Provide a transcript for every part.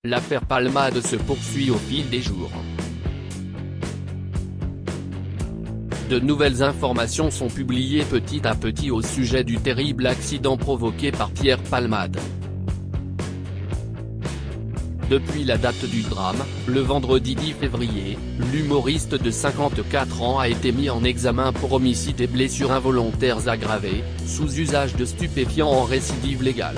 L'affaire Palmade se poursuit au fil des jours. De nouvelles informations sont publiées petit à petit au sujet du terrible accident provoqué par Pierre Palmade. Depuis la date du drame, le vendredi 10 février, l'humoriste de 54 ans a été mis en examen pour homicide et blessures involontaires aggravées, sous usage de stupéfiants en récidive légale.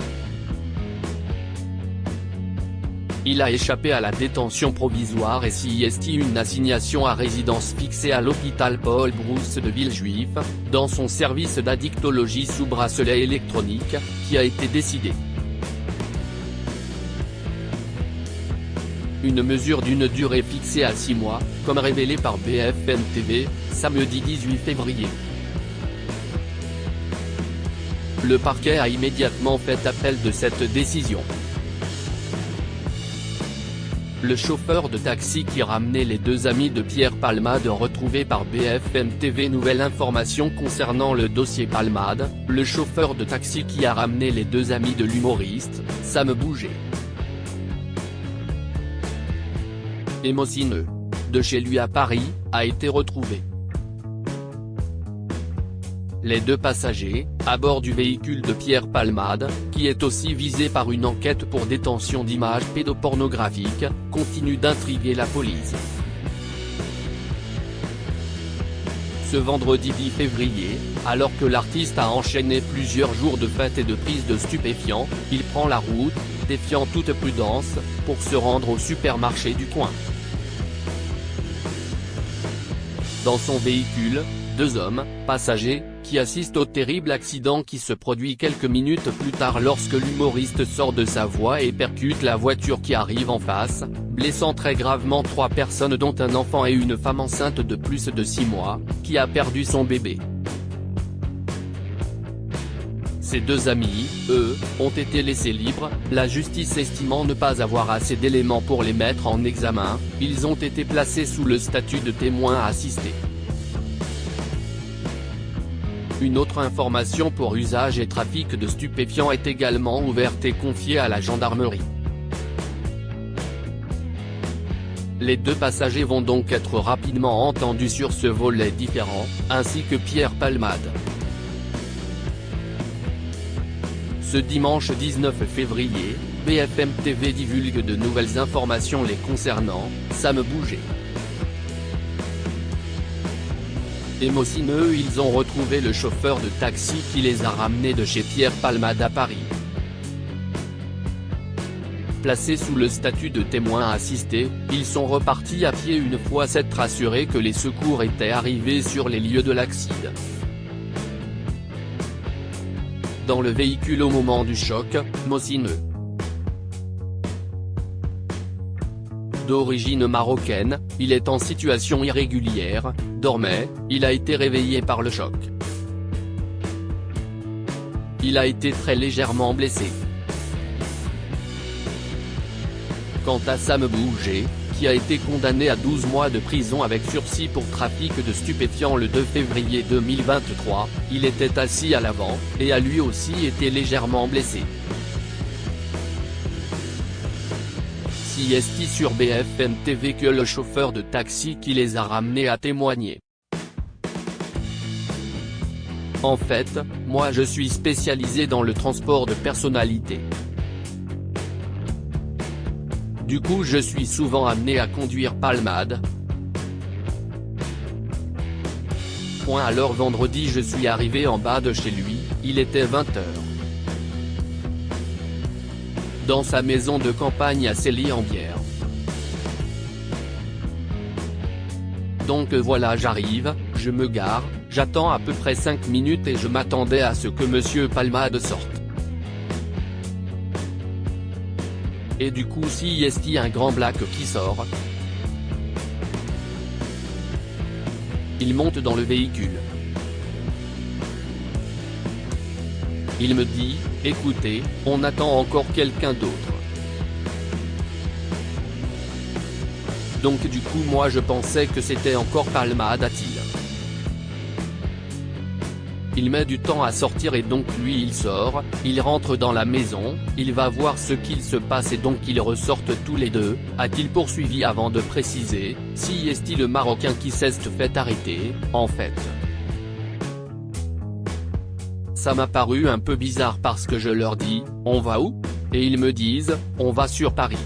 Il a échappé à la détention provisoire et s'y estime une assignation à résidence fixée à l'hôpital Paul Brousse de Villejuif, dans son service d'addictologie sous bracelet électronique, qui a été décidé. Une mesure d'une durée fixée à 6 mois, comme révélé par BFM TV, samedi 18 février. Le parquet a immédiatement fait appel de cette décision. Le chauffeur de taxi qui ramenait les deux amis de Pierre Palmade retrouvé par BFM TV. Nouvelle information concernant le dossier Palmade, le chauffeur de taxi qui a ramené les deux amis de l'humoriste, Sam Bouget. Émocineux. De chez lui à Paris, a été retrouvé. Les deux passagers, à bord du véhicule de Pierre Palmade, qui est aussi visé par une enquête pour détention d'images pédopornographiques, continuent d'intriguer la police. Ce vendredi 10 février, alors que l'artiste a enchaîné plusieurs jours de fêtes et de prise de stupéfiants, il prend la route, défiant toute prudence, pour se rendre au supermarché du coin. Dans son véhicule, deux hommes, passagers, qui assistent au terrible accident qui se produit quelques minutes plus tard lorsque l'humoriste sort de sa voie et percute la voiture qui arrive en face, blessant très gravement 3 personnes dont un enfant et une femme enceinte de plus de 6 mois, qui a perdu son bébé. Ses deux amis, eux, ont été laissés libres, la justice estimant ne pas avoir assez d'éléments pour les mettre en examen, ils ont été placés sous le statut de témoins assistés. Une autre information pour usage et trafic de stupéfiants est également ouverte et confiée à la gendarmerie. Les deux passagers vont donc être rapidement entendus sur ce volet différent, ainsi que Pierre Palmade. Ce dimanche 19 février, BFM TV divulgue de nouvelles informations les concernant, Sam Bouget. Émocineux, ils ont retrouvé le chauffeur de taxi qui les a ramenés de chez Pierre Palmade à Paris. Placés sous le statut de témoins assistés, ils sont repartis à pied une fois s'être assurés que les secours étaient arrivés sur les lieux de l'accident. Dans le véhicule au moment du choc, Émocineux. D'origine marocaine, il est en situation irrégulière, dormait, il a été réveillé par le choc. Il a été très légèrement blessé. Quant à Sam Bouget, qui a été condamné à 12 mois de prison avec sursis pour trafic de stupéfiants le 2 février 2023, il était assis à l'avant, et a lui aussi été légèrement blessé. CST sur BFM TV que le chauffeur de taxi qui les a ramenés a témoigné. En fait, moi je suis spécialisé dans le transport de personnalités. Du coup je suis souvent amené à conduire Palmade. Alors vendredi je suis arrivé en bas de chez lui, il était 20h. Dans sa maison de campagne à Célie-en-Bière. Donc voilà, j'arrive, je me gare, j'attends à peu près 5 minutes et je m'attendais à ce que Monsieur Palmade sorte. Et du coup si y a un grand black qui sort. Il monte dans le véhicule. Il me dit, écoutez, on attend encore quelqu'un d'autre. Donc du coup moi je pensais que c'était encore Palmade, a-t-il. il met du temps à sortir et donc lui il sort, il rentre dans la maison, il va voir ce qu'il se passe et donc ils ressortent tous les deux, a-t-il poursuivi avant de préciser, si est-il le Marocain qui s'est fait arrêter, en fait. Ça m'a paru un peu bizarre parce que je leur dis, on va où? Et ils me disent, on va sur Paris.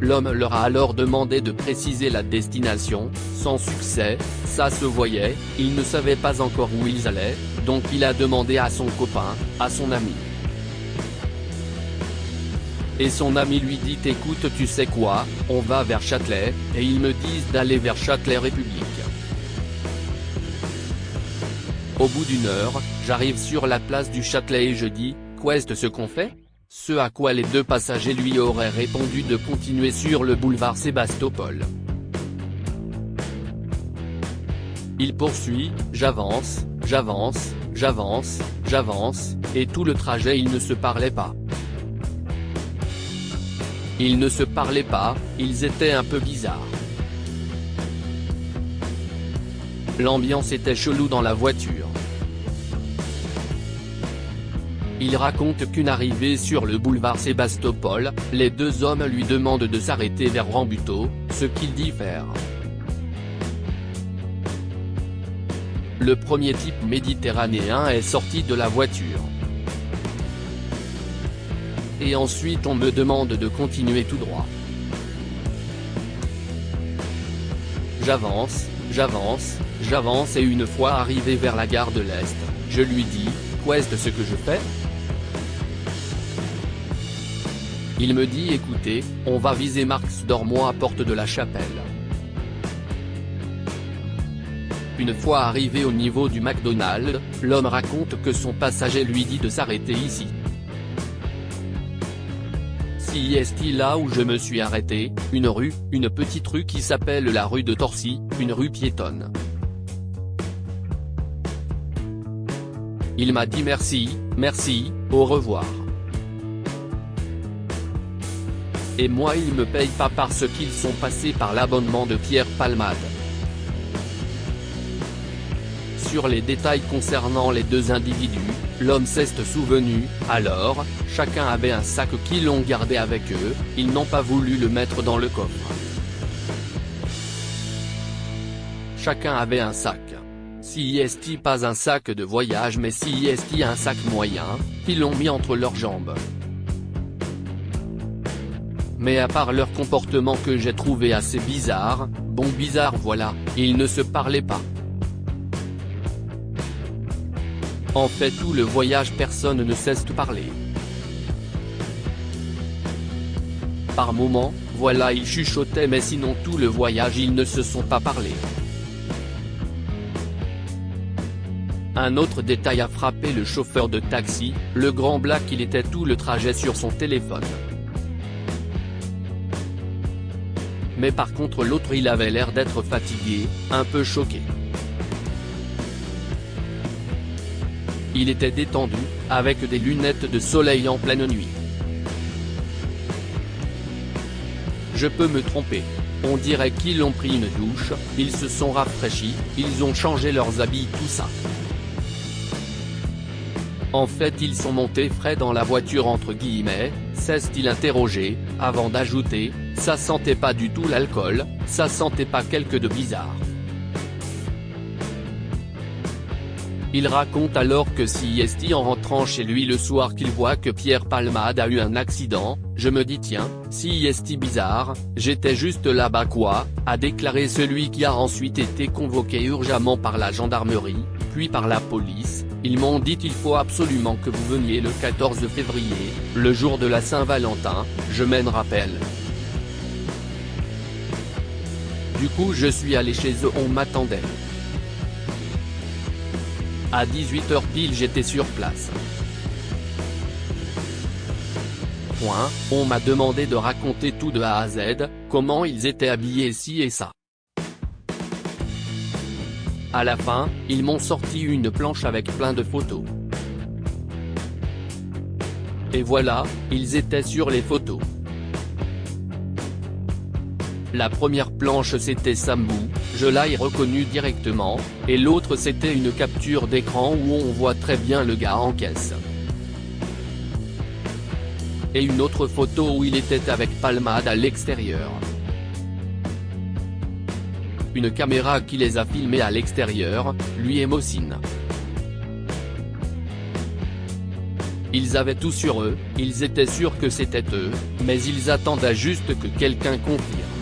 L'homme leur a alors demandé de préciser la destination, sans succès, ça se voyait, il ne savait pas encore où ils allaient, donc il a demandé à son copain, à son ami. Et son ami lui dit écoute tu sais quoi, on va vers Châtelet, et ils me disent d'aller vers Châtelet République. Au bout d'une heure, j'arrive sur la place du Châtelet et je dis, qu'est-ce ce qu'on fait? Ce à quoi les deux passagers lui auraient répondu de continuer sur le boulevard Sébastopol. Il poursuit, j'avance, j'avance, j'avance, j'avance, et tout le trajet ils ne se parlaient pas. Ils ne se parlaient pas, ils étaient un peu bizarres. L'ambiance était chelou dans la voiture. Il raconte qu'une arrivée sur le boulevard Sébastopol, les deux hommes lui demandent de s'arrêter vers Rambuteau, ce qu'il dit faire. Le premier type méditerranéen est sorti de la voiture. Et ensuite on me demande de continuer tout droit. J'avance, j'avance, j'avance et une fois arrivé vers la gare de l'Est, je lui dis, qu'est-ce ce que je fais? Il me dit écoutez, on va viser Marx d'Ormois à Porte de la Chapelle. Une fois arrivé au niveau du McDonald's, l'homme raconte que son passager lui dit de s'arrêter ici. Si est-il là où je me suis arrêté, une rue, une petite rue qui s'appelle la rue de Torcy, une rue piétonne. Il m'a dit merci, merci, au revoir. Et moi ils me payent pas parce qu'ils sont passés par l'abonnement de Pierre Palmade. Sur les détails concernant les deux individus, l'homme s'est souvenu, alors, chacun avait un sac qu'ils l'ont gardé avec eux, ils n'ont pas voulu le mettre dans le coffre. Chacun avait un sac. Si est pas un sac de voyage mais si est un sac moyen, qu'ils l'ont mis entre leurs jambes. Mais à part leur comportement que j'ai trouvé assez bizarre, bon bizarre voilà, ils ne se parlaient pas. En fait tout le voyage personne ne cesse de parler. Par moments, voilà ils chuchotaient mais sinon tout le voyage ils ne se sont pas parlé. Un autre détail a frappé le chauffeur de taxi, le grand black il était tout le trajet sur son téléphone. Mais par contre l'autre il avait l'air d'être fatigué, un peu choqué. Il était détendu, avec des lunettes de soleil en pleine nuit. Je peux me tromper. On dirait qu'ils ont pris une douche, ils se sont rafraîchis, ils ont changé leurs habits tout ça. En fait ils sont montés frais dans la voiture entre guillemets, s'est-il interrogé, avant d'ajouter, ça sentait pas du tout l'alcool, ça sentait pas quelque de bizarre. Il raconte alors que si est en rentrant chez lui le soir qu'il voit que Pierre Palmade a eu un accident, je me dis tiens, si est bizarre, j'étais juste là-bas quoi, a déclaré celui qui a ensuite été convoqué urgemment par la gendarmerie, puis par la police. Ils m'ont dit il faut absolument que vous veniez le 14 février, le jour de la Saint-Valentin, je m'en rappelle. Du coup je suis allé chez eux, on m'attendait. À 18h pile j'étais sur place. On m'a demandé de raconter tout de A à Z, comment ils étaient habillés ci et ça. À la fin, ils m'ont sorti une planche avec plein de photos. Et voilà, ils étaient sur les photos. La première planche c'était Sambou, je l'ai reconnu directement, et l'autre c'était une capture d'écran où on voit très bien le gars en caisse. Et une autre photo où il était avec Palmade à l'extérieur. Une caméra qui les a filmés à l'extérieur, lui et Mossine. Ils avaient tout sur eux, ils étaient sûrs que c'était eux, mais ils attendaient juste que quelqu'un confirme.